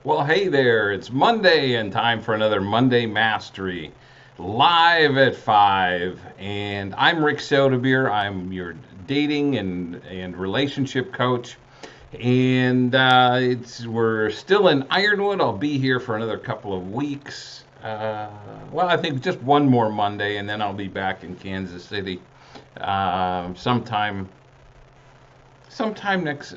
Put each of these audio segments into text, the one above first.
Well, hey there, it's Monday and time for another Monday Mastery live at 5. And I'm Rick Sodebeer. I'm your dating and relationship coach. And we're still in Ironwood. I'll be here for another couple of weeks. Well, I think just one more Monday, and then I'll be back in Kansas City sometime next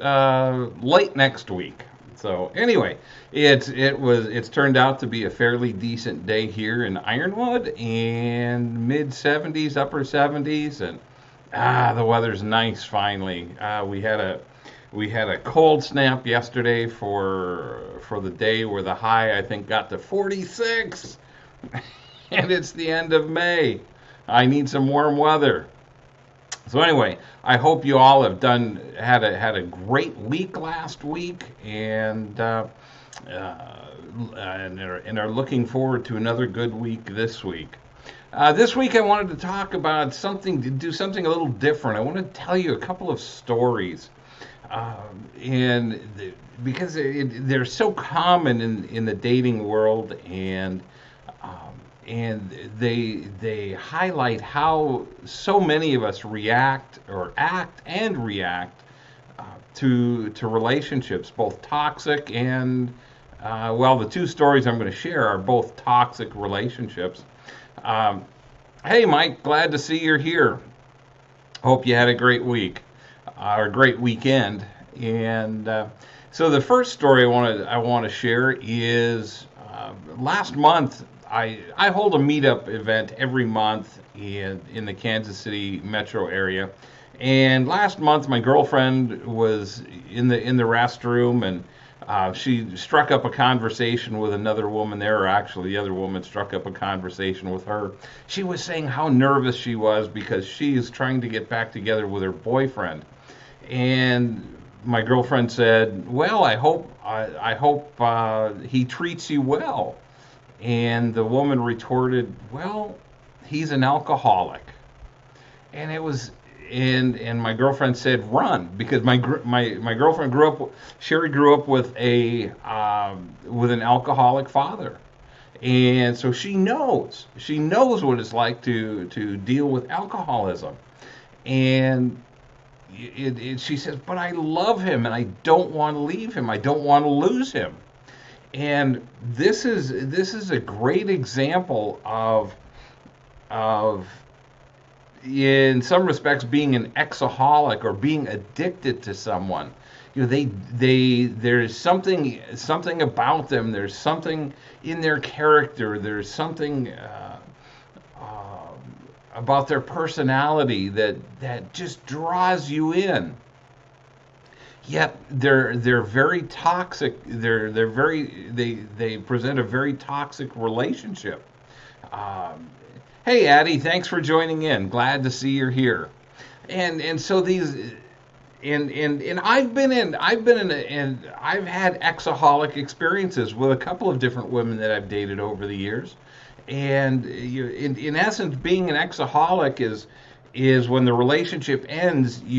late next week. So anyway, it's turned out to be a fairly decent day here in Ironwood, and mid 70s, upper 70s, and the weather's nice finally. We had a cold snap yesterday for the day where the high I think got to 46, and it's the end of May. I need some warm weather. So anyway, I hope you all have had a great week last week, and are looking forward to another good week this week. This week I wanted to talk about do something a little different. I want to tell you a couple of stories, and because they're so common in the dating world, and they highlight how so many of us react or act and react to relationships, both toxic and well, the two stories I'm going to share are both toxic relationships. Um, hey, Mike, glad to see you're here. Hope you had a great week or a great weekend. And so the first story I want to share is last month. I hold a meetup event every month in the Kansas City metro area. And last month, my girlfriend was in the restroom, and she struck up a conversation with another woman there, or actually, the other woman struck up a conversation with her. She was saying how nervous she was because she is trying to get back together with her boyfriend. And my girlfriend said, "Well, I hope he treats you well." And the woman retorted, "Well, he's an alcoholic." And it was, and my girlfriend said, "Run," because my girlfriend Sherry grew up with an alcoholic father, and so she knows what it's like to deal with alcoholism. And she says, "But I love him, and I don't want to leave him. I don't want to lose him." And this is a great example of in some respects being an exaholic or being addicted to someone. There's something about them. There's something in their character. There's something about their personality that just draws you in. Yet they're very toxic. They present a very toxic relationship. Um, hey, Addie, thanks for joining in. Glad to see you're here. And so these and and I've had exaholic experiences with a couple of different women that I've dated over the years. And in essence, being an exaholic is when the relationship ends, um,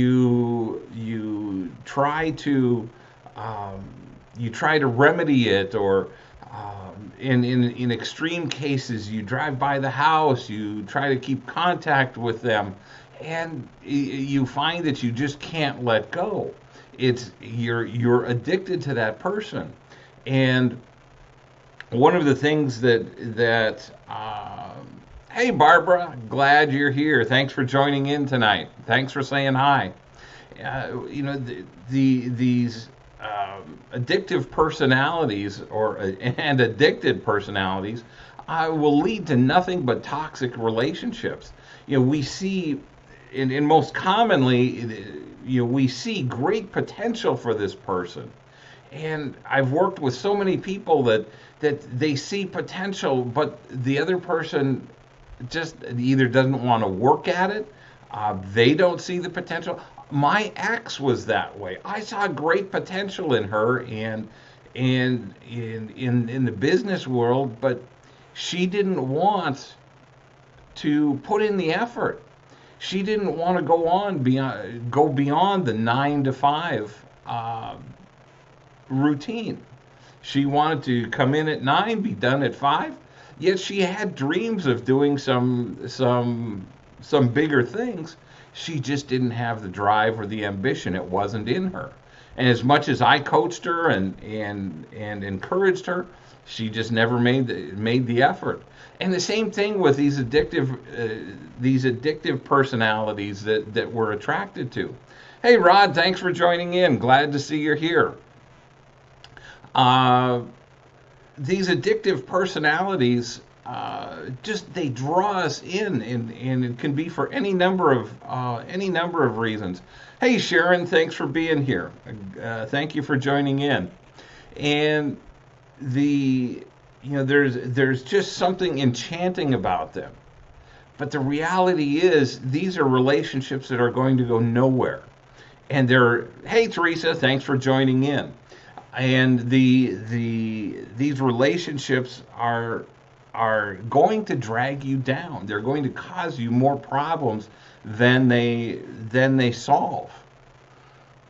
you try to remedy it, or in extreme cases, you drive by the house, you try to keep contact with them, and you find that you just can't let go. You're addicted to that person. And one of the things hey, Barbara, glad you're here. Thanks for joining in tonight. Thanks for saying hi. These addictive personalities and addicted personalities will lead to nothing but toxic relationships. We see, and most commonly, we see great potential for this person. And I've worked with so many people that they see potential, but the other person just either doesn't want to work at it, they don't see the potential. My ex was that way. I saw great potential in her and in the business world, but she didn't want to put in the effort. She didn't want to go beyond the 9 to 5 routine. She wanted to come in at 9, be done at 5. Yet she had dreams of doing some bigger things. She just didn't have the drive or the ambition. It wasn't in her. And as much as I coached her and encouraged her, she just never made the effort. And the same thing with these addictive personalities that we're attracted to. Hey, Rod, thanks for joining in. Glad to see you're here. These addictive personalities just they draw us in, and it can be for any number of reasons. Hey, Sharon, thanks for being here. Thank you for joining in. And there's just something enchanting about them. But the reality is, these are relationships that are going to go nowhere. And hey, Teresa, thanks for joining in. And these relationships are going to drag you down. They're going to cause you more problems than they solve.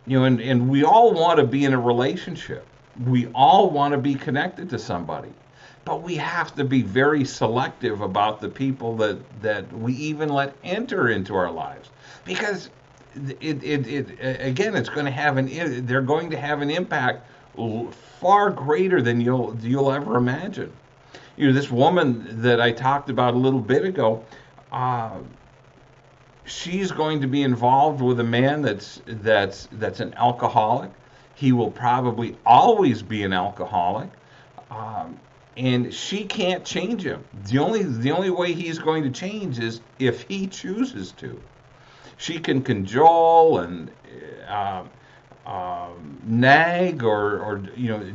And we all want to be in a relationship. We all want to be connected to somebody. But we have to be very selective about the people that we even let enter into our lives, because again, it's going to have they're going to have an impact far greater than you'll ever imagine. This woman that I talked about a little bit ago, she's going to be involved with a man that's an alcoholic. He will probably always be an alcoholic. And she can't change him. The only way he's going to change is if he chooses to. She can cajole and nag or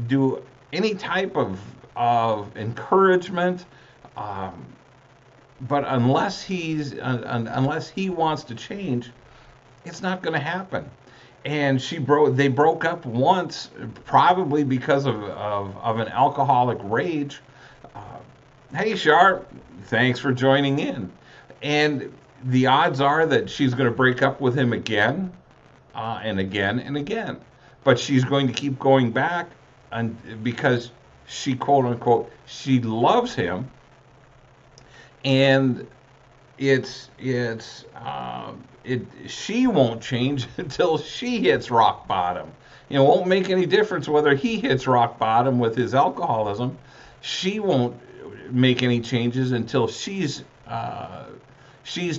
do any type of encouragement, but unless he wants to change, it's not going to happen. And they broke up once, probably because of an alcoholic rage. Hey, Sharp, thanks for joining in. And the odds are that she's going to break up with him again, and again and again. But she's going to keep going back, because she, quote unquote, she loves him. And she won't change until she hits rock bottom. It won't make any difference whether he hits rock bottom with his alcoholism. She won't make any changes until she's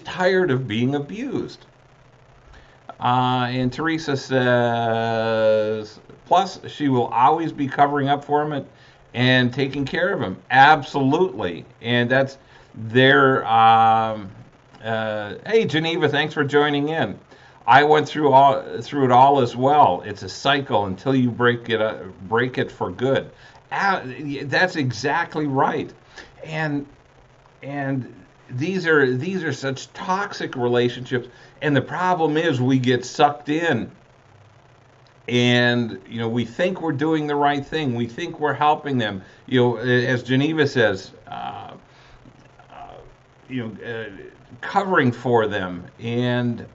tired of being abused. And Teresa says, plus she will always be covering up for him and taking care of him. Absolutely. And that's their hey, Geneva, thanks for joining in. I went through it all as well. It's a cycle until you break it for good. That's exactly right. And these are such toxic relationships. And the problem is, we get sucked in, and we think we're doing the right thing. We think we're helping them. As Geneva says, covering for them, and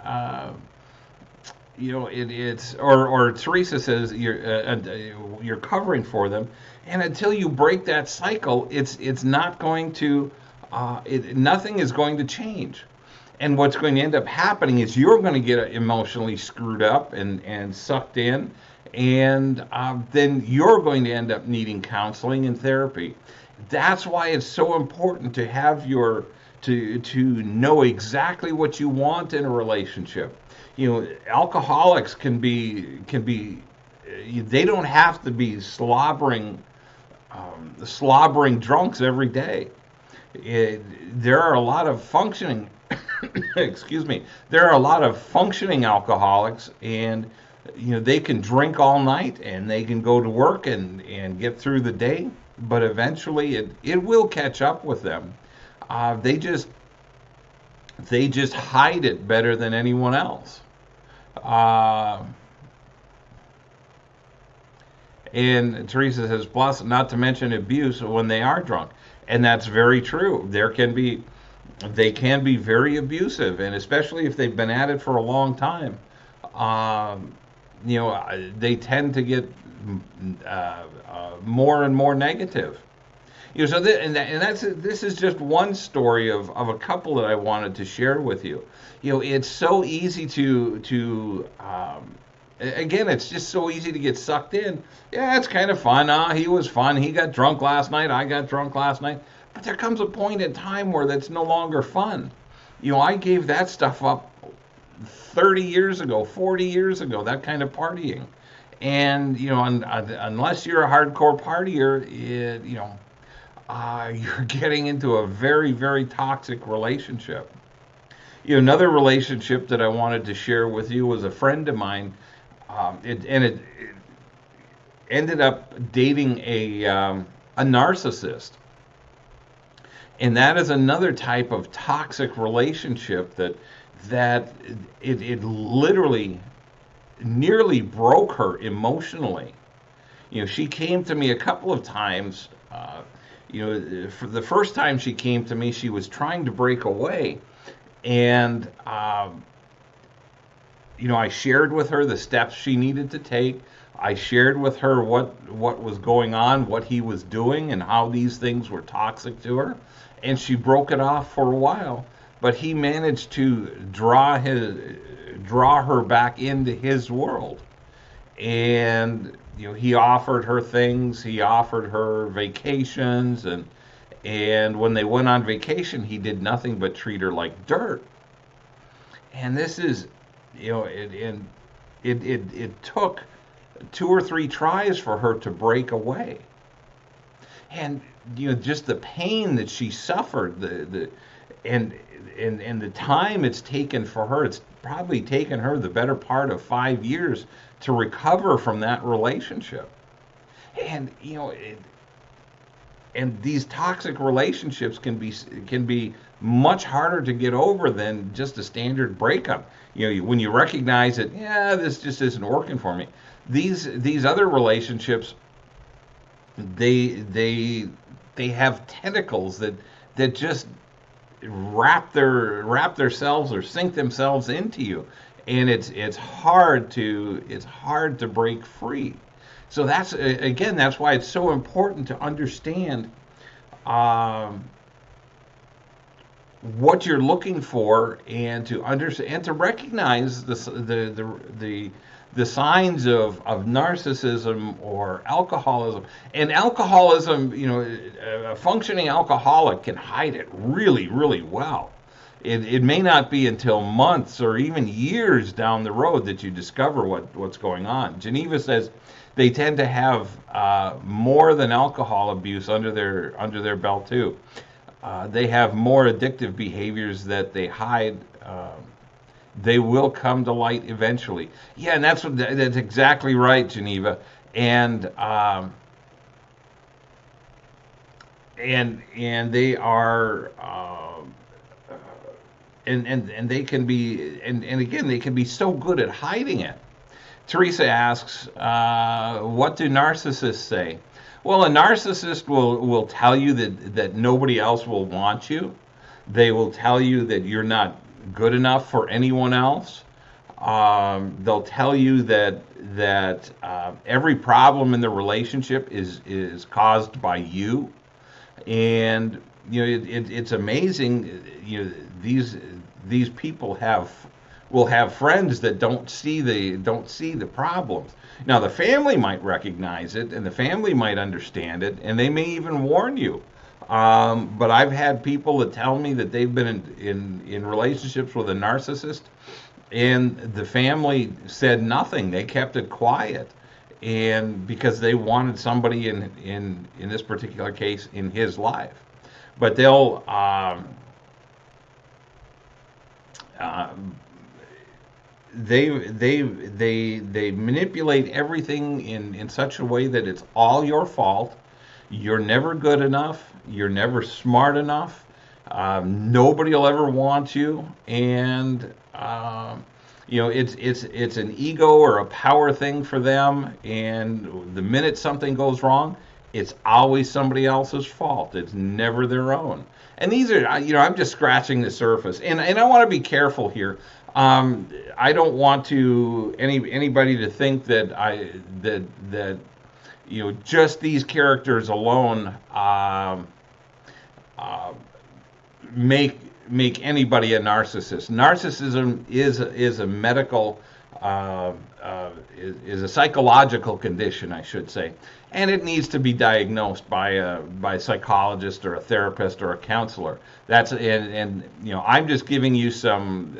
it's or Teresa says you're covering for them, and until you break that cycle, it's not going to nothing is going to change. And what's going to end up happening is you're going to get emotionally screwed up and sucked in, and then you're going to end up needing counseling and therapy. That's why it's so important to have to know exactly what you want in a relationship. Alcoholics can be they don't have to be slobbering drunks every day. There are a lot of functioning there are a lot of functioning alcoholics, and they can drink all night and they can go to work and get through the day, but eventually it will catch up with them. They just hide it better than anyone else. And Teresa says, plus, not to mention abuse when they are drunk. And that's very true. They can be very abusive, and especially if they've been at it for a long time. They tend to get more and more negative. So this is just one story of a couple that I wanted to share with you. It's so easy again, it's just so easy to get sucked in. Yeah, it's kind of fun. He was fun. He got drunk last night. I got drunk last night. But there comes a point in time where that's no longer fun. I gave that stuff up 30 years ago, 40 years ago, that kind of partying. And, unless you're a hardcore partier, you're getting into a very, very toxic relationship. Another relationship that I wanted to share with you was a friend of mine. It ended up dating a narcissist. And that is another type of toxic relationship that it literally nearly broke her emotionally. She came to me a couple of times. For the first time she came to me, she was trying to break away. And, I shared with her the steps she needed to take. I shared with her what was going on, what he was doing, and how these things were toxic to her. And she broke it off for a while. But he managed to draw her back into his world. And, he offered her things. He offered her vacations. And when they went on vacation, he did nothing but treat her like dirt. And this is, it took 2 or 3 tries for her to break away. And, just the pain that she suffered, and the time it's taken for her, it's probably taken her the better part of 5 years to recover from that relationship. And, and these toxic relationships can be much harder to get over than just a standard breakup. When you recognize that, yeah, this just isn't working for me. These other relationships, they have tentacles that just wrap themselves or sink themselves into you, and it's hard to break free. So that's why it's so important to understand what you're looking for, and to understand and to recognize the signs of narcissism or alcoholism. And alcoholism, a functioning alcoholic can hide it really, really well. It may not be until months or even years down the road that you discover what's going on. Geneva says they tend to have more than alcohol abuse under their belt too. They have more addictive behaviors that they hide. They will come to light eventually. Yeah, and that's exactly right, Geneva. And they are and they can be and again they can be so good at hiding it. Teresa asks, what do narcissists say? Well, a narcissist will tell you that nobody else will want you. They will tell you that you're not good enough for anyone else. They'll tell you that every problem in the relationship is caused by you. And it's amazing. These people will have friends that don't see the problems. Now the family might recognize it, and the family might understand it, and they may even warn you. But I've had people that tell me that they've been in relationships with a narcissist, and the family said nothing. They kept it quiet, and because they wanted somebody in this particular case in his life. But they'll they manipulate everything in such a way that it's all your fault. You're never good enough. You're never smart enough. Nobody will ever want you, and it's an ego or a power thing for them. And the minute something goes wrong, it's always somebody else's fault. It's never their own. And these are, I'm just scratching the surface, and I want to be careful here. I don't want anybody to think that just these characters alone uh, make anybody a narcissist. Narcissism is a medical is a psychological condition, I should say, and it needs to be diagnosed by a psychologist or a therapist or a counselor. That's and I'm just giving you some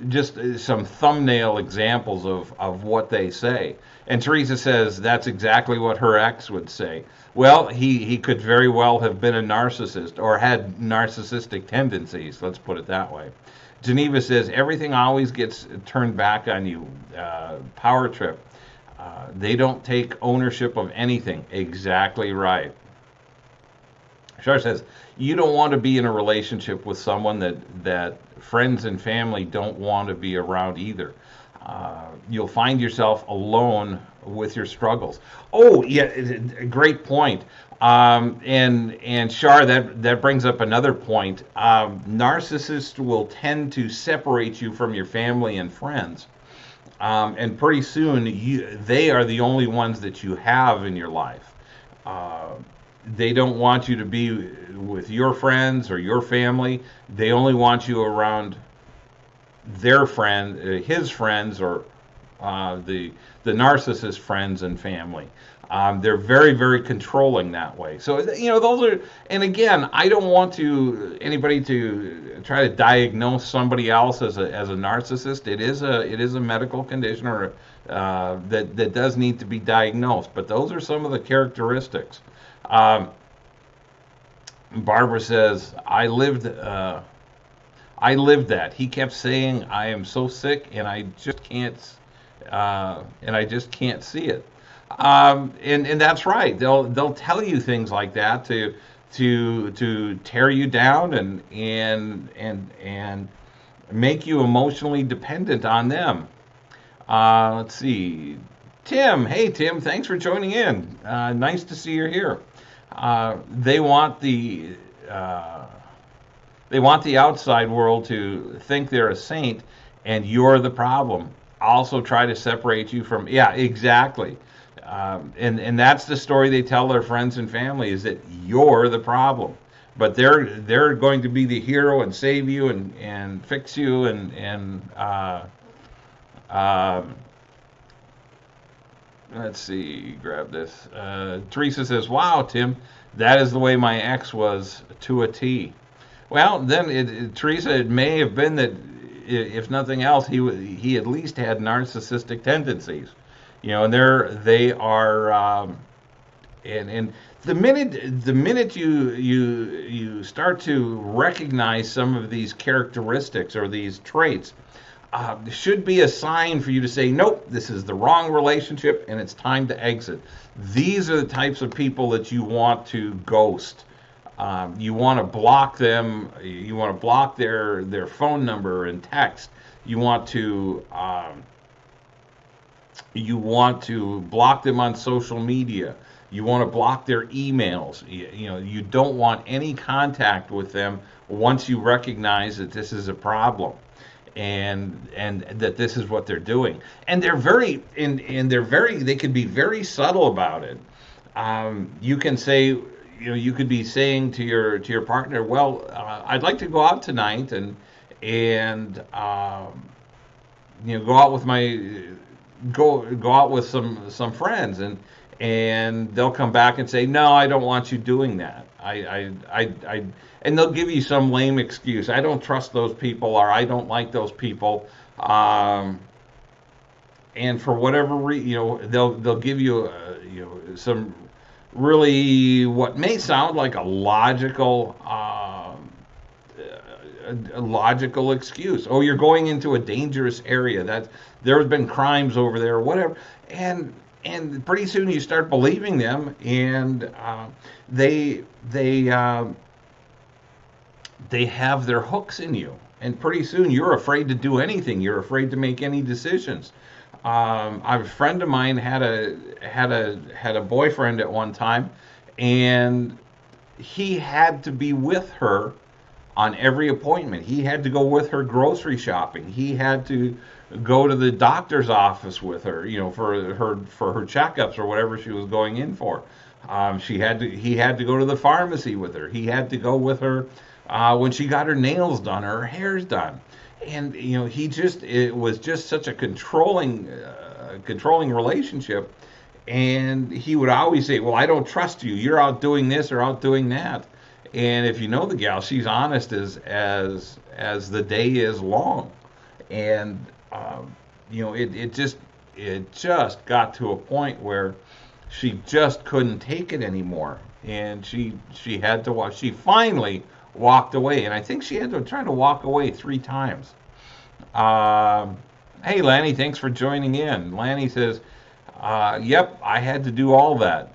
just some thumbnail examples of what they say. And Teresa says that's exactly what her ex would say. Well, he could very well have been a narcissist or had narcissistic tendencies. Let's put it that way. Geneva says everything always gets turned back on you. Power trip. They don't take ownership of anything. Exactly right. Shar says you don't want to be in a relationship with someone that friends and family don't want to be around either. You'll find yourself alone with your struggles. Oh, yeah, great point. And Shar, that brings up another point. Narcissists will tend to separate you from your family and friends. And pretty soon, they are the only ones that you have in your life. They don't want you to be with your friends or your family. They only want you around their friend, his friends, or the narcissist friends and family. They're very, very controlling that way. So those are. And again, I don't want anybody to try to diagnose somebody else as a narcissist. It is a medical condition or that does need to be diagnosed. But those are some of the characteristics. Barbara says, I lived that. He kept saying, I am so sick and I just can't see it. And that's right. They'll tell you things like that to tear you down and make you emotionally dependent on them. Let's see. Tim, hey Tim, thanks for joining in. Nice to see you're here. They want the outside world to think they're a saint and you're the problem. Also try to separate you from, yeah, exactly. And that's the story they tell their friends and family, is that you're the problem. But they're going to be the hero and save you and fix you and let's see, grab this. Teresa says, wow, Tim, that is the way my ex was to a T. Well, then, Teresa, it may have been that, if nothing else, he at least had narcissistic tendencies. And they are, and the minute you start to recognize some of these characteristics or these traits, should be a sign for you to say, nope, this is the wrong relationship and it's time to exit. These are the types of people that you want to ghost. You want to block them. You want to block their phone number and text. You want to block them on social media. You want to block their emails. You don't want any contact with them once you recognize that this is a problem. And that this is what they're doing, and they're very they can be very subtle about it. You can say, you could be saying to your partner, well, I'd like to go out tonight and go out with go out with some friends, and they'll come back and say, no, I don't want you doing that. And they'll give you some lame excuse. I don't trust those people, or I don't like those people. And for whatever reason, they'll give you some really what may sound like a logical excuse. Oh, you're going into a dangerous area. That there have been crimes over there, or whatever. And pretty soon you start believing them, and they have their hooks in you, and pretty soon you're afraid to do anything. You're afraid to make any decisions. A friend of mine had a boyfriend at one time, and he had to be with her on every appointment. He had to go with her grocery shopping. He had to go to the doctor's office with her, for her checkups or whatever she was going in for. He had to go to the pharmacy with her. He had to go with her when she got her nails done or her hair's done. And it was just such a controlling relationship. And he would always say, "Well, I don't trust you. You're out doing this or out doing that." And if you know the gal, she's honest as the day is long. And it just got to a point where she just couldn't take it anymore, and she had to walk. She finally walked away, and I think she had to try to walk away 3 times. Hey, Lenny, thanks for joining in. Lanny says, "Yep, I had to do all that,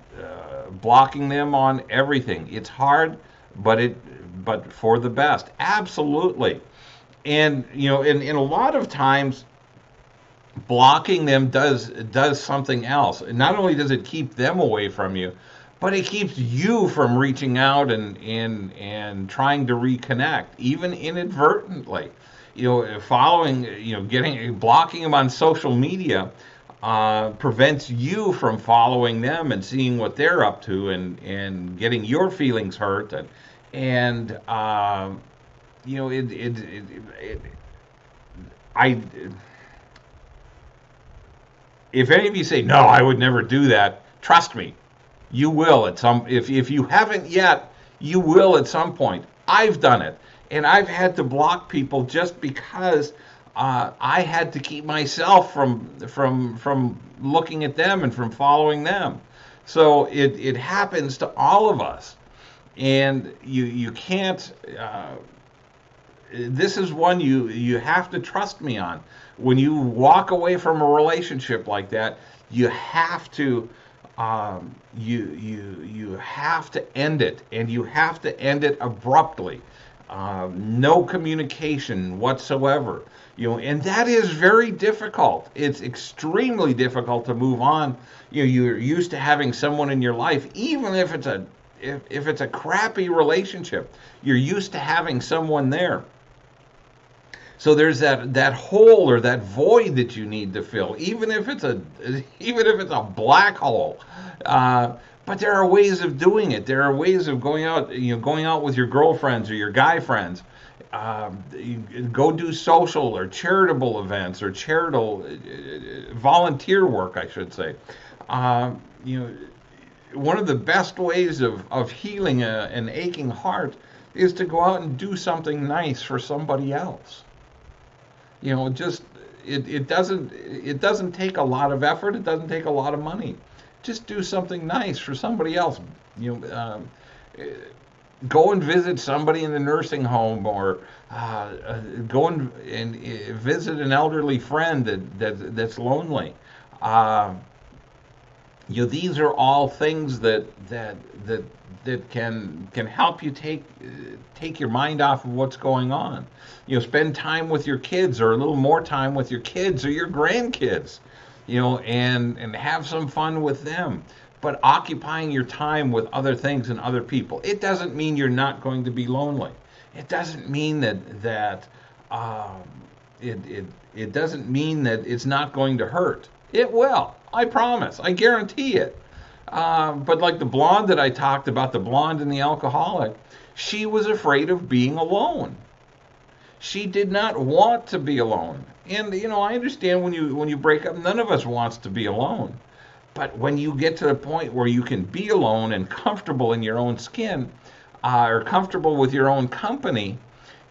blocking them on everything. It's hard, but for the best, absolutely." And in a lot of times, blocking them does something else. Not only does it keep them away from you, but it keeps you from reaching out and trying to reconnect, even inadvertently. Blocking them on social media prevents you from following them and seeing what they're up to and getting your feelings hurt and if any of you say, "No, I would never do that," trust me, you will at some. If you haven't yet, you will at some point. I've done it, and I've had to block people just because I had to keep myself from looking at them and from following them. So it happens to all of us, and you can't. This is one you have to trust me on. When you walk away from a relationship like that, you have to you have to end it, and you have to end it abruptly. No communication whatsoever. And that is very difficult. It's extremely difficult to move on. You're used to having someone in your life, even if it's a crappy relationship. You're used to having someone there. So there's that hole or that void that you need to fill, even if it's a black hole. But there are ways of doing it. There are ways of going out with your girlfriends or your guy friends. You go do social or charitable events or charitable volunteer work, I should say. One of the best ways of healing an aching heart is to go out and do something nice for somebody else. It doesn't take a lot of effort. It doesn't take a lot of money. Just do something nice for somebody else. Go and visit somebody in the nursing home, or go and visit an elderly friend that's lonely. These are all things that can help you take your mind off of what's going on. Spend time with your kids, or a little more time with your kids or your grandkids, and have some fun with them. But occupying your time with other things and other people. It doesn't mean you're not going to be lonely. It doesn't mean that it doesn't mean that it's not going to hurt. It will. I promise. I guarantee it. But like the blonde that I talked about, the blonde and the alcoholic, she was afraid of being alone. She did not want to be alone. And I understand when you break up, none of us wants to be alone. But when you get to the point where you can be alone and comfortable in your own skin, or comfortable with your own company,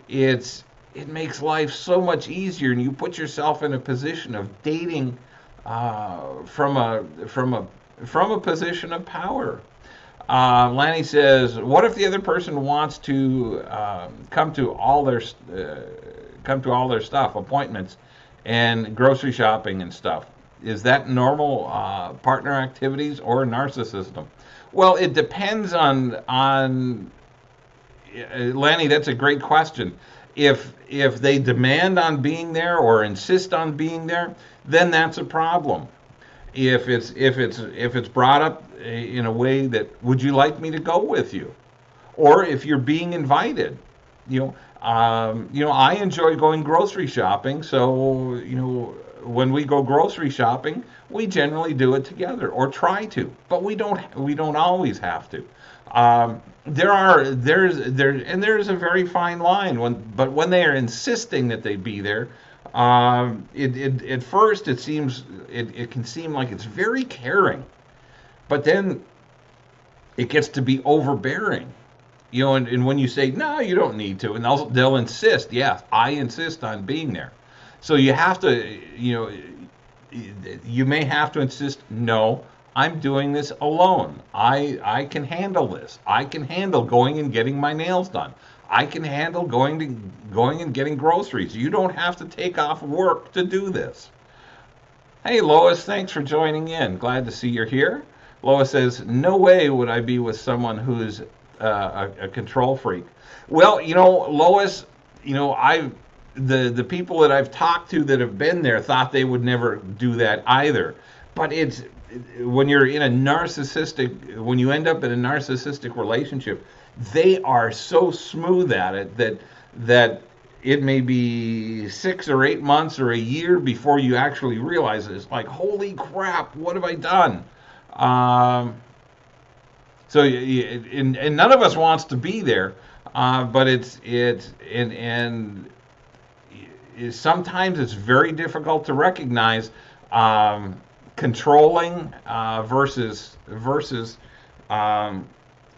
it makes life so much easier, and you put yourself in a position of dating from a position of power. Lanny says, "What if the other person wants to come to all their stuff, appointments, and grocery shopping and stuff? Is that normal partner activities or narcissism?" Well, it depends on Lanny. That's a great question. If they demand on being there or insist on being there, then that's a problem. If it's brought up in a way that, "Would you like me to go with you?" Or if you're being invited, I enjoy going grocery shopping, so when we go grocery shopping, we generally do it together or try to, but we don't always have to. There's a very fine line when they are insisting that they be there. At first it can seem like it's very caring, but then it gets to be overbearing. And when you say no, you don't need to, and they'll insist. Yes, I insist on being there. So you have to, you may have to insist. No, I'm doing this alone. I can handle this. I can handle going and getting my nails done. I can handle going and getting groceries. You don't have to take off work to do this. Hey Lois, thanks for joining in. Glad to see you're here. Lois says, no way would I be with someone who's a control freak. Well, Lois, the people that I've talked to that have been there thought they would never do that either. But it's when you're in a when you end up in a narcissistic relationship, they are so smooth at it that it may be 6 or 8 months or a year before you actually realize it. It's like, holy crap, what have I done? And none of us wants to be there, but sometimes it's very difficult to recognize controlling versus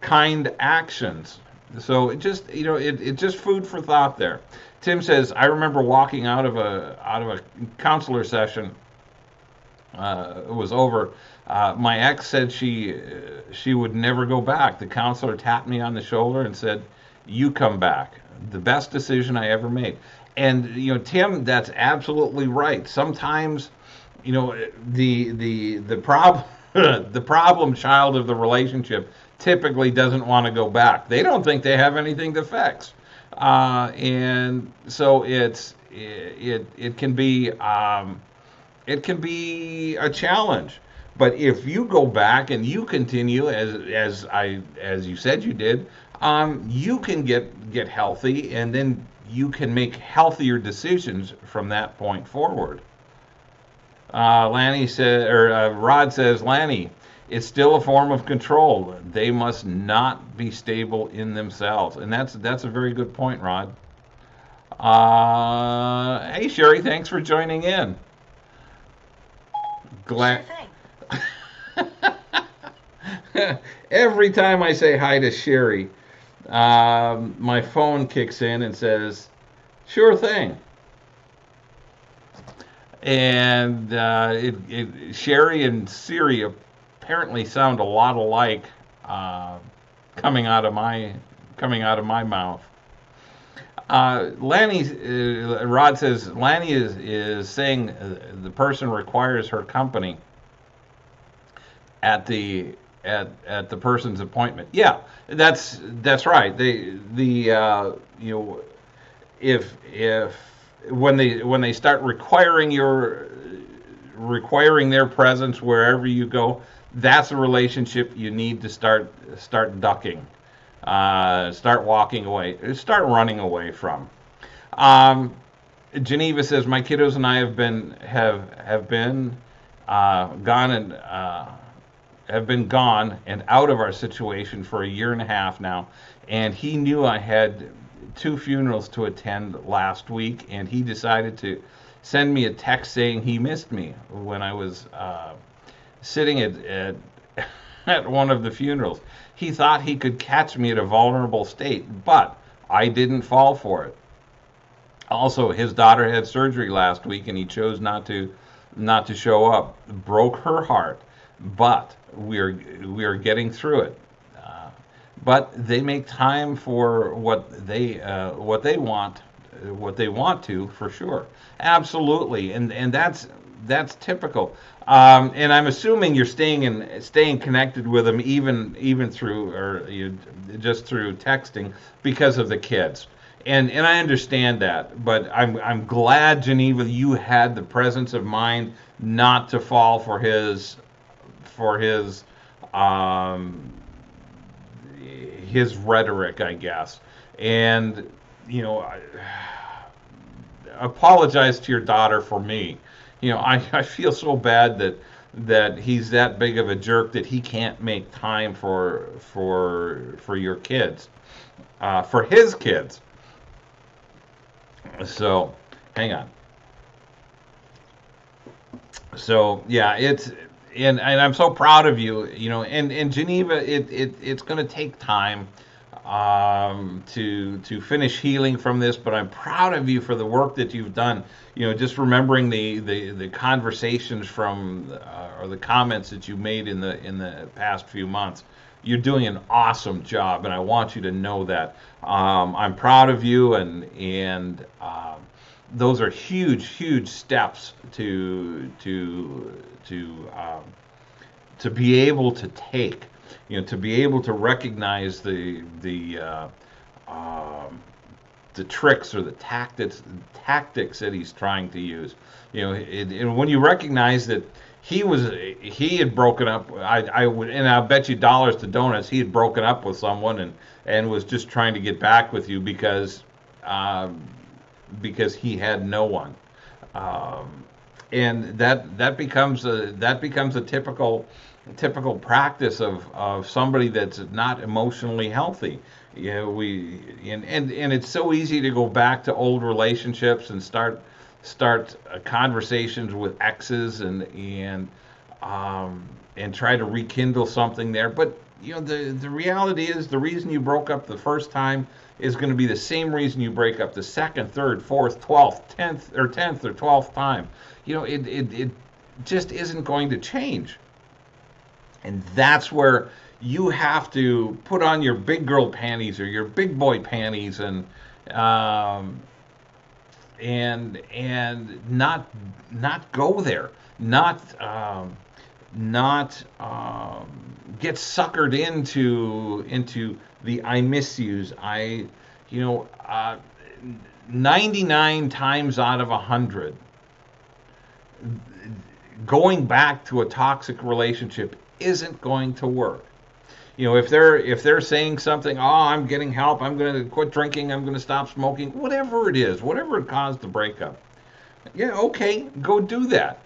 kind actions. So it's just food for thought there. Tim says, I remember walking out of a counselor session. It was over. My ex said she would never go back. The counselor tapped me on the shoulder and said, "You come back." The best decision I ever made. And Tim, that's absolutely right. Sometimes, the problem the problem child of the relationship typically doesn't want to go back. They don't think they have anything to fix, and so it can be a challenge. But if you go back and you continue as you said you did, you can get healthy, and then you can make healthier decisions from that point forward. Rod says, Lanny, it's still a form of control. They must not be stable in themselves, and that's a very good point, Rod. Hey Sherry, thanks for joining in. Glad. Sure thing. Every time I say hi to Sherry, my phone kicks in and says, "Sure thing." And Sherry and Siri apparently sound a lot alike coming out of my mouth. Rod says Lanny is saying the person requires her company at the person's appointment. Yeah, that's right. If when they start requiring their presence wherever you go, that's a relationship you need to start ducking, start walking away, start running away from. Geneva says my kiddos and I have been gone and out of our situation for a year and a half now, and he knew I had 2 funerals to attend last week, and he decided to send me a text saying he missed me when I was sitting at one of the funerals. He thought he could catch me at a vulnerable state, but I didn't fall for it. Also, his daughter had surgery last week, and he chose not to show up. Broke her heart, but we are getting through it. But they make time for what they want to, for sure. Absolutely, and that's typical. And I'm assuming you're staying connected with them even through just through texting because of the kids. And I understand that, but I'm glad, Geneva, you had the presence of mind not to fall for his rhetoric, I guess. And you know, apologize to your daughter for me. I feel so bad that he's that big of a jerk that he can't make time for your kids, for his kids. So, hang on. So yeah, and I'm so proud of you. And Geneva, it's going to take time to finish healing from this, but I'm proud of you for the work that you've done. Just remembering the conversations from or the comments that you made in the past few months. You're doing an awesome job, and I want you to know that. I'm proud of you, and those are huge, huge steps to be able to take, to be able to recognize the tricks or the tactics that he's trying to use. And when you recognize that he had broken up, I would, and I'll bet you dollars to donuts, he had broken up with someone and was just trying to get back with you because he had no one. And that becomes a typical practice of somebody that's not emotionally healthy. And it's so easy to go back to old relationships and start conversations with exes and try to rekindle something there. But the reality is, the reason you broke up the first time is going to be the same reason you break up the second, third, fourth, 12th, 10th or 12th time. It just isn't going to change. And that's where you have to put on your big girl panties or your big boy panties and not go there, not get suckered into the I miss yous. 99 times out of 100, going back to a toxic relationship isn't going to work. If they're saying something, oh, I'm getting help, I'm going to quit drinking, I'm going to stop smoking, whatever it is, whatever it caused the breakup, yeah, okay, go do that.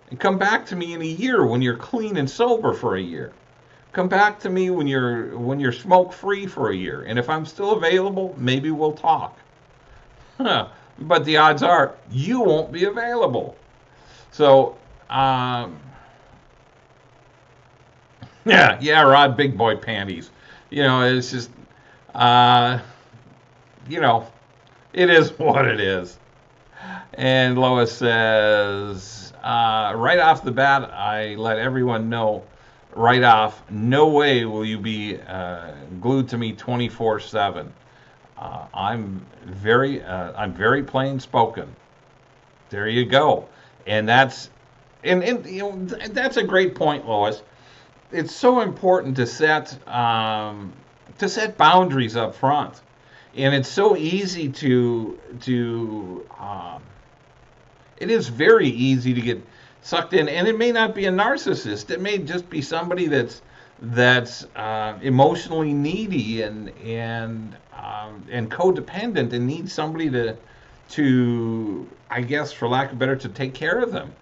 And come back to me in a year when you're clean and sober for a year. Come back to me when you're smoke free for a year. And if I'm still available, maybe we'll talk. But the odds are you won't be available. So, yeah, Rod, big boy panties. It's just, it is what it is. And Lois says, right off the bat, I let everyone know right off, no way will you be glued to me 24/7. I'm very plain spoken. There you go. And that's a great point, Lois. It's so important to set boundaries up front. And it's so easy it is very easy to get sucked in, and it may not be a narcissist. It may just be somebody that's emotionally needy and codependent and needs somebody to I guess, for lack of better, to take care of them.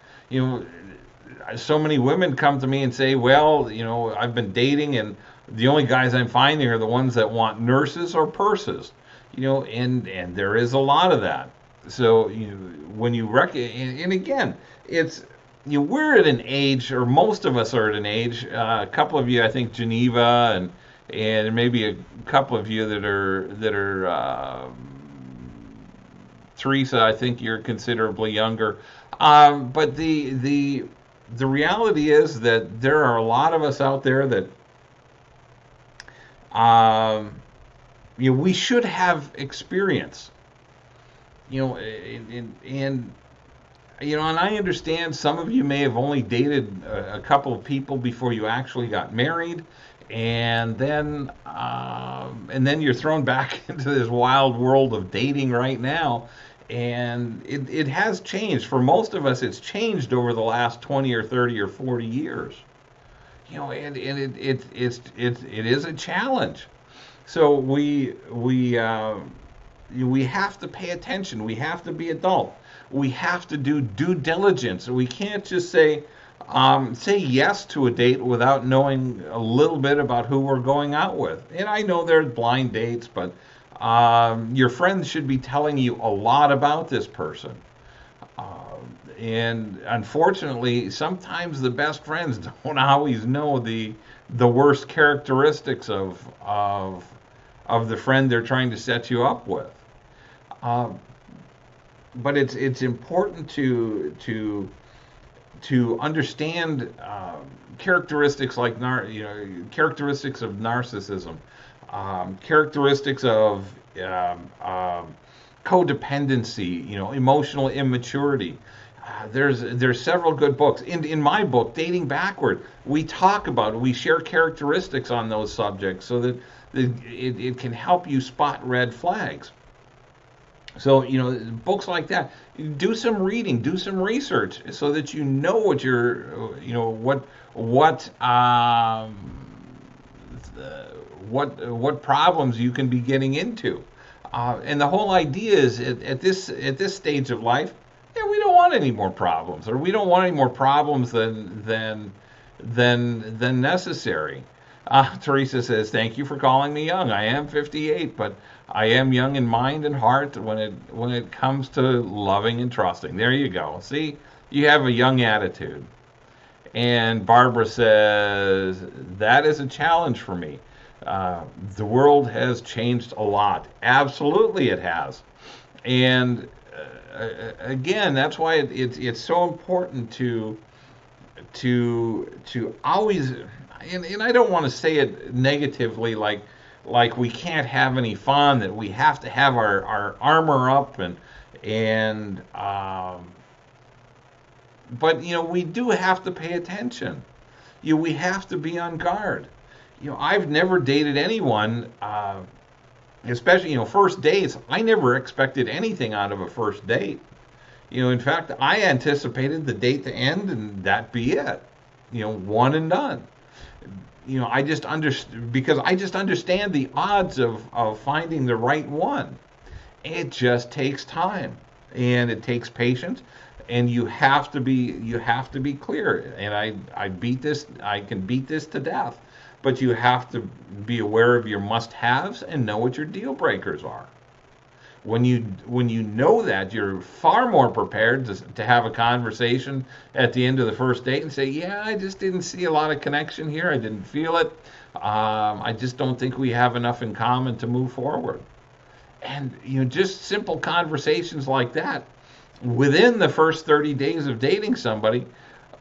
So many women come to me and say, well, I've been dating and the only guys I'm finding are the ones that want nurses or purses. And there is a lot of that. So when you and again, it's we're at an age, or most of us are at an age. A couple of you, I think, Geneva, and maybe a couple of you that are Teresa. I think you're considerably younger. But the reality is that there are a lot of us out there that we should have experience. And I understand some of you may have only dated a couple of people before you actually got married, and then you're thrown back into this wild world of dating right now, and it has changed. For most of us, it's changed over the last 20 or 30 or 40 years. And it is a challenge. So we we have to pay attention. We have to be adult. We have to do due diligence. We can't just say yes to a date without knowing a little bit about who we're going out with. And I know there's blind dates, but your friends should be telling you a lot about this person. And unfortunately, sometimes the best friends don't always know the worst characteristics of the friend they're trying to set you up with. But it's important to understand characteristics like characteristics of narcissism, characteristics of codependency, emotional immaturity. There's several good books. In my book, Dating Backward, we share characteristics on those subjects so that it can help you spot red flags. So, books like that, do some reading, do some research so that you know what problems you can be getting into. And the whole idea is at this stage of life, yeah, we don't want any more problems, or we don't want any more problems than necessary. Teresa says, "Thank you for calling me young. I am 58, but I am young in mind and heart when it comes to loving and trusting." There you go. See, you have a young attitude. And Barbara says, "That is a challenge for me. The world has changed a lot." Absolutely, it has. And again, that's why it's so important to always, and I don't want to say it negatively, like we can't have any fun, that we have to have our armor up, but we do have to pay attention. We have to be on guard. I've never dated anyone, especially first dates. I never expected anything out of a first date. In fact, I anticipated the date to end and that be it. One and done. I just understand the odds of finding the right one. It just takes time, and it takes patience, and you have to be clear. And I can beat this to death, but you have to be aware of your must-haves and know what your deal breakers are. When you know that, you're far more prepared to have a conversation at the end of the first date and say, "Yeah, I just didn't see a lot of connection here. I didn't feel it. I just don't think we have enough in common to move forward." And just simple conversations like that within the first 30 days of dating somebody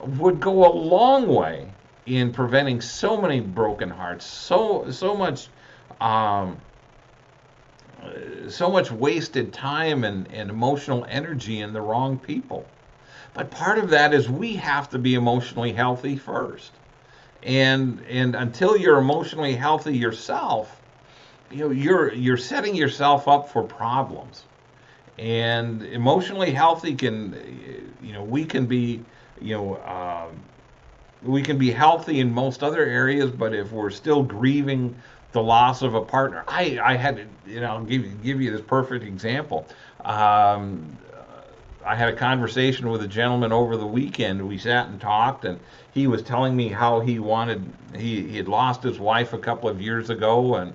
would go a long way in preventing so many broken hearts, so much wasted time and emotional energy in the wrong people. But part of that is we have to be emotionally healthy first. And until you're emotionally healthy yourself, you're setting yourself up for problems. And emotionally healthy we can be healthy in most other areas, but if we're still grieving the loss of a partner, I had I'll give you this perfect example. I had a conversation with a gentleman over the weekend. We sat and talked, and he was telling me how he had lost his wife a couple of years ago, and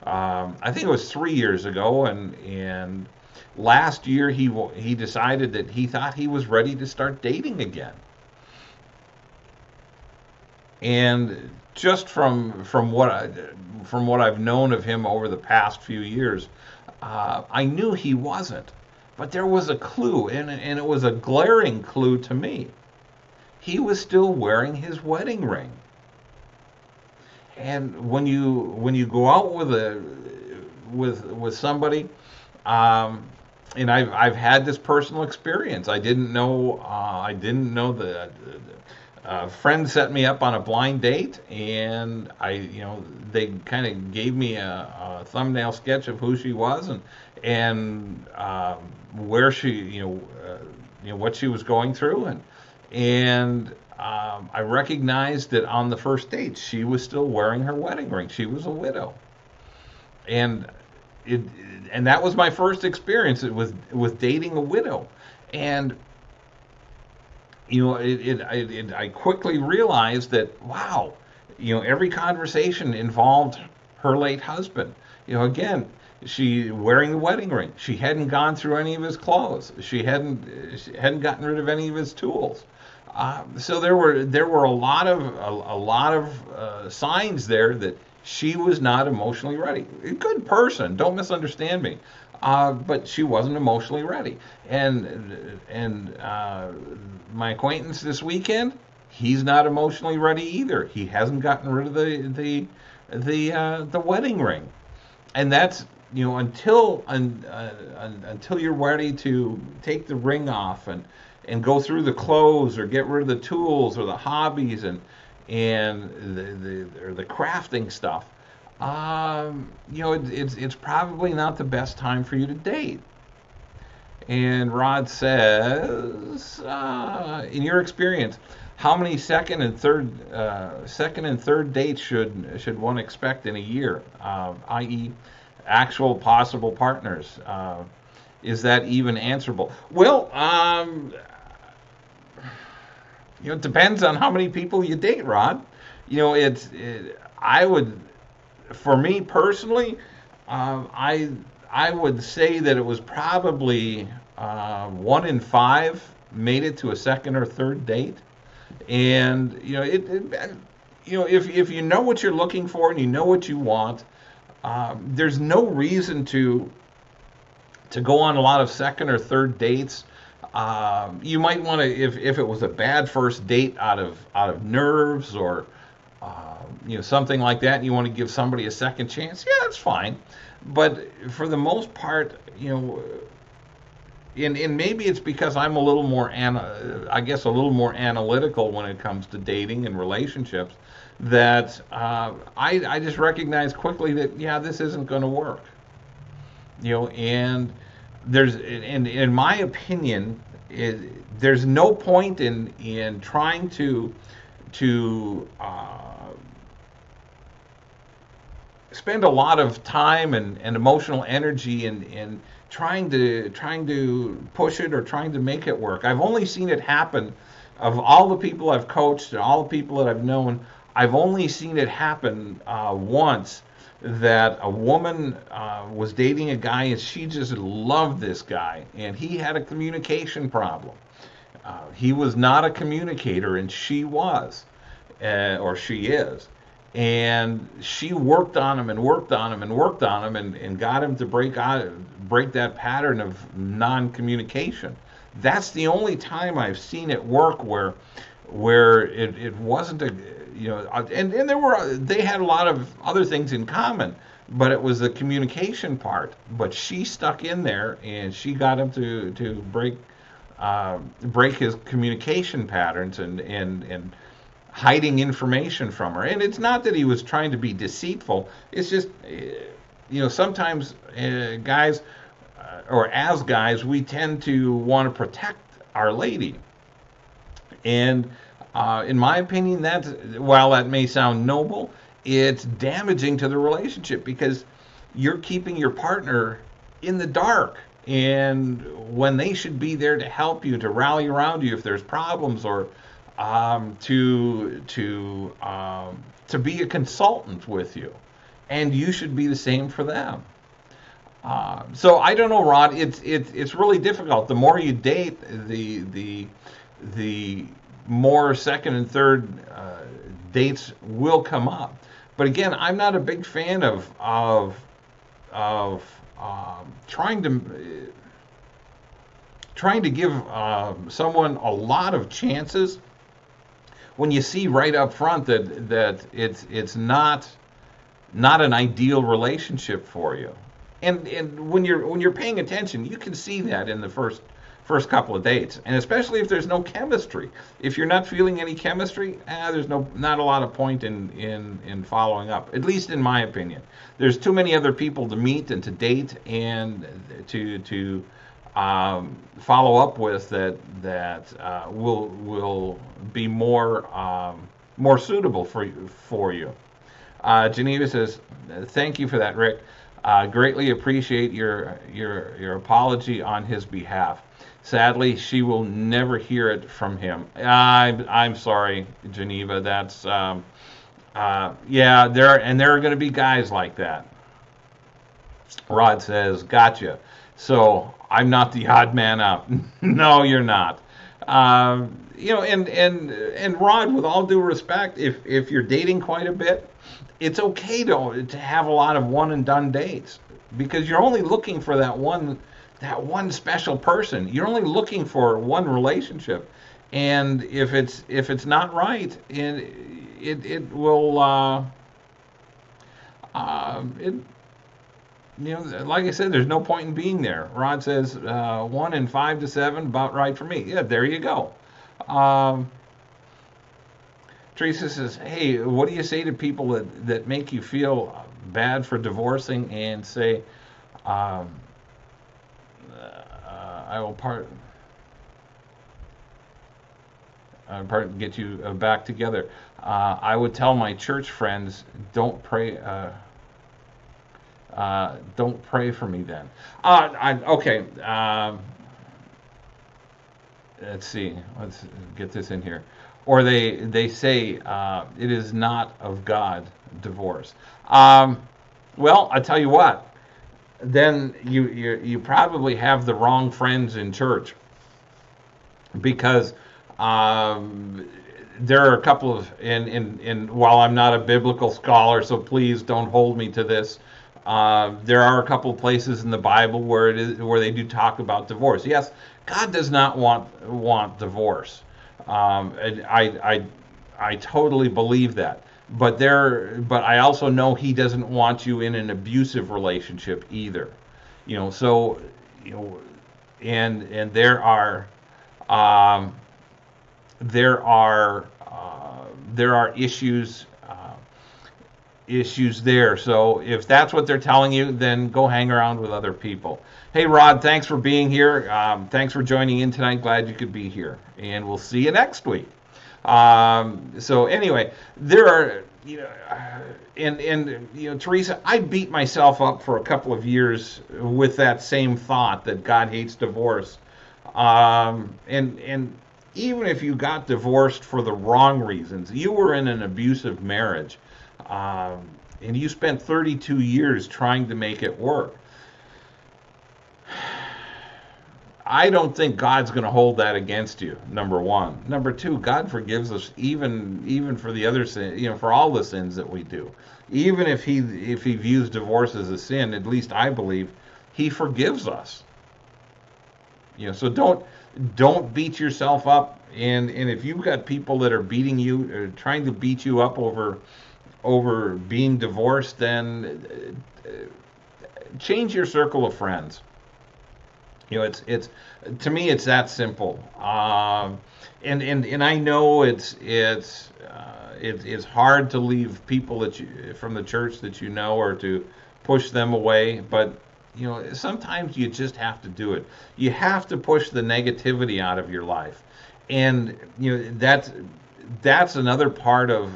I think it was 3 years ago, and last year he decided that he thought he was ready to start dating again. And just from what I've known of him over the past few years, I knew he wasn't. But there was a clue, and it was a glaring clue to me. He was still wearing his wedding ring. And when you go out with somebody, and I've had this personal experience. I didn't know that. A friend set me up on a blind date, and they kind of gave me a thumbnail sketch of who she was and where she, what she was going through, and I recognized that on the first date she was still wearing her wedding ring. She was a widow, and it, and that was my first experience with dating a widow, and I quickly realized that, wow, every conversation involved her late husband. Again, she wearing the wedding ring. She hadn't gone through any of his clothes. She hadn't gotten rid of any of his tools. So there were a lot of signs there that she was not emotionally ready. A good person, don't misunderstand me, but she wasn't emotionally ready. And my acquaintance this weekend, he's not emotionally ready either. He hasn't gotten rid of the wedding ring, and that's until you're ready to take the ring off and go through the clothes or get rid of the tools or the hobbies and the crafting stuff. It's probably not the best time for you to date. And Rod says, in your experience, how many second and third dates should one expect in a year, i.e., actual possible partners? Is that even answerable? Well, it depends on how many people you date, Rod. I would, for me personally, I would say that it was probably 1 in 5 made it to a second or third date, and if you know what you're looking for and you know what you want, there's no reason to go on a lot of second or third dates. You might want to, if it was a bad first date out of nerves or something like that, and you want to give somebody a second chance, yeah, that's fine. But for the most part, and maybe it's because I'm a little more, I guess, a little more analytical when it comes to dating and relationships, that I just recognize quickly that, yeah, this isn't going to work. And in my opinion, there's no point in trying to spend a lot of time and emotional energy in trying to push it or trying to make it work. I've only seen it happen, of all the people I've coached and all the people that I've known, I've only seen it happen once, that a woman was dating a guy and she just loved this guy, and he had a communication problem. He was not a communicator and she was, or she is. And she worked on him and worked on him and worked on him and got him to break that pattern of non-communication. That's the only time I've seen it work where it wasn't and they had a lot of other things in common, but it was the communication part. But she stuck in there and she got him to break his communication patterns and hiding information from her. And it's not that he was trying to be deceitful. It's just, sometimes guys, or as guys, we tend to want to protect our lady. And in my opinion, while that may sound noble, it's damaging to the relationship, because you're keeping your partner in the dark. And when they should be there to help you, to rally around you if there's problems, or to be a consultant with you, and you should be the same for them. So I don't know, Rod. It's really difficult. The more you date, the more second and third dates will come up. But again, I'm not a big fan of trying to give someone a lot of chances when you see right up front that it's not an ideal relationship for you. And when you're paying attention, you can see that in the first couple of dates, and especially if there's no chemistry. If you're not feeling any chemistry, there's not a lot of point in following up. At least in my opinion, there's too many other people to meet and to date and to follow up with that will be more suitable for you. Geneva says, "Thank you for that, Rick. Greatly appreciate your apology on his behalf. Sadly, she will never hear it from him. I'm sorry, Geneva. That's yeah. There are going to be guys like that. Rod says, "Gotcha." So I'm not the odd man out. No, you're not. And Rod, with all due respect, if you're dating quite a bit, it's okay to have a lot of one and done dates, because you're only looking for that one special person. You're only looking for one relationship, and if it's not right, it will it like I said, there's no point in being there. Rod says 1 and 5 to 7, about right for me. Yeah, there you go. Um, Teresa says, hey, what do you say to people that make you feel bad for divorcing and say, um, I will get you back together. I would tell my church friends, don't pray for me then. Okay. Let's see. Let's get this in here. Or they say it is not of God, divorce. Well, I tell you what. Then you probably have the wrong friends in church, because there are a couple of and while I'm not a biblical scholar, so please don't hold me to this. There are a couple of places in the Bible where they do talk about divorce. Yes, God does not want divorce. And I totally believe that. But I also know He doesn't want you in an abusive relationship either. So and um, there are issues there. So if that's what they're telling you, then go hang around with other people. Hey, Rod, thanks for being here. Thanks for joining in tonight. Glad you could be here. And we'll see you next week. So anyway, there are, Teresa, I beat myself up for a couple of years with that same thought that God hates divorce. And even if you got divorced for the wrong reasons, you were in an abusive marriage, and you spent 32 years trying to make it work. I don't think God's going to hold that against you, number one. Number two, God forgives us even for the other sin, for all the sins that we do. Even if he views divorce as a sin, at least I believe He forgives us. So don't beat yourself up. And if you've got people that are beating you, or trying to beat you up over being divorced, then change your circle of friends. It's to me, it's that simple. And I know it's hard to leave people from the church that or to push them away, but sometimes you just have to do it. You have to push the negativity out of your life, and that's another part of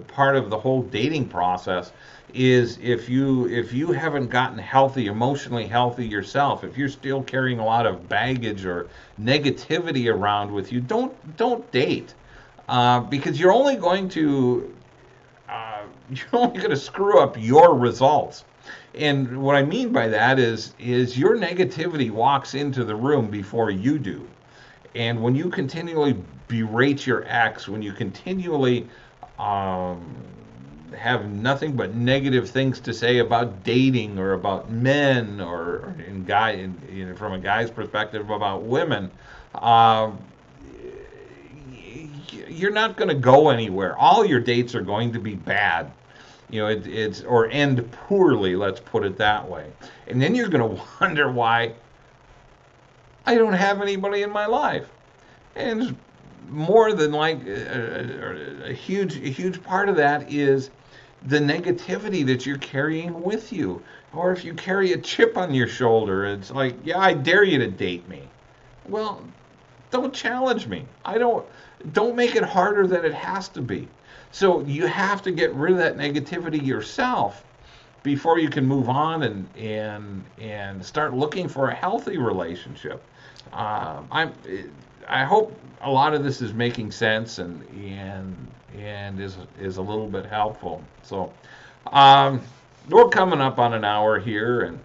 the whole dating process. Is if you haven't gotten emotionally healthy yourself, if you're still carrying a lot of baggage or negativity around with you, don't date, because you're only going to screw up your results. And what I mean by that is your negativity walks into the room before you do. And when you continually berate your ex, when you continually have nothing but negative things to say about dating or about men, or from a guy's perspective about women, you're not going to go anywhere. All your dates are going to be bad. It's or end poorly, let's put it that way. And then you're going to wonder why I don't have anybody in my life. And more than like a huge part of that is the negativity that you're carrying with you. Or if you carry a chip on your shoulder, it's like, yeah, I dare you to date me. Well, don't challenge me. Don't make it harder than it has to be. So you have to get rid of that negativity yourself. before you can move on and start looking for a healthy relationship. I hope a lot of this is making sense and is a little bit helpful. So we're coming up on an hour here, and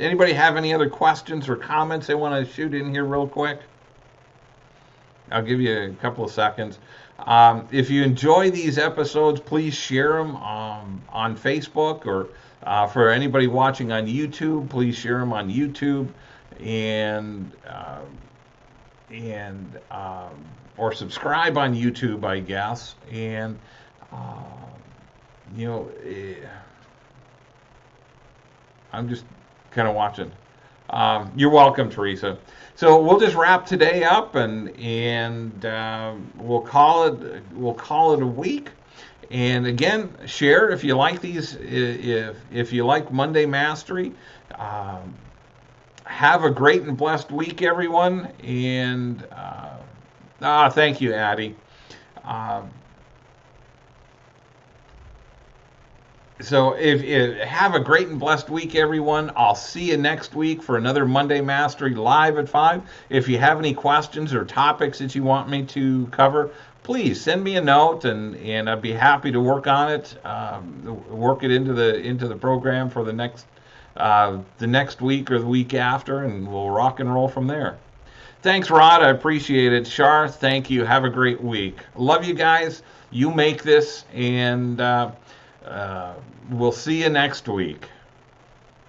anybody have any other questions or comments they want to shoot in here real quick? I'll give you a couple of seconds. If you enjoy these episodes, please share them on Facebook, or for anybody watching on YouTube, please share them on YouTube, and or subscribe on YouTube, I guess. And I'm just kind of watching. You're welcome, Teresa. So we'll just wrap today up, and we'll call it a week. And again, share if you like these. If you like Monday Mastery, have a great and blessed week, everyone. And thank you, Addie. So have a great and blessed week, everyone. I'll see you next week for another Monday Mastery live at 5. If you have any questions or topics that you want me to cover, please send me a note, and I'd be happy to work on it, work it into the program for the next week or the week after, and we'll rock and roll from there. Thanks, Rod. I appreciate it. Shar, thank you. Have a great week. Love you guys. You make this, and we'll see you next week.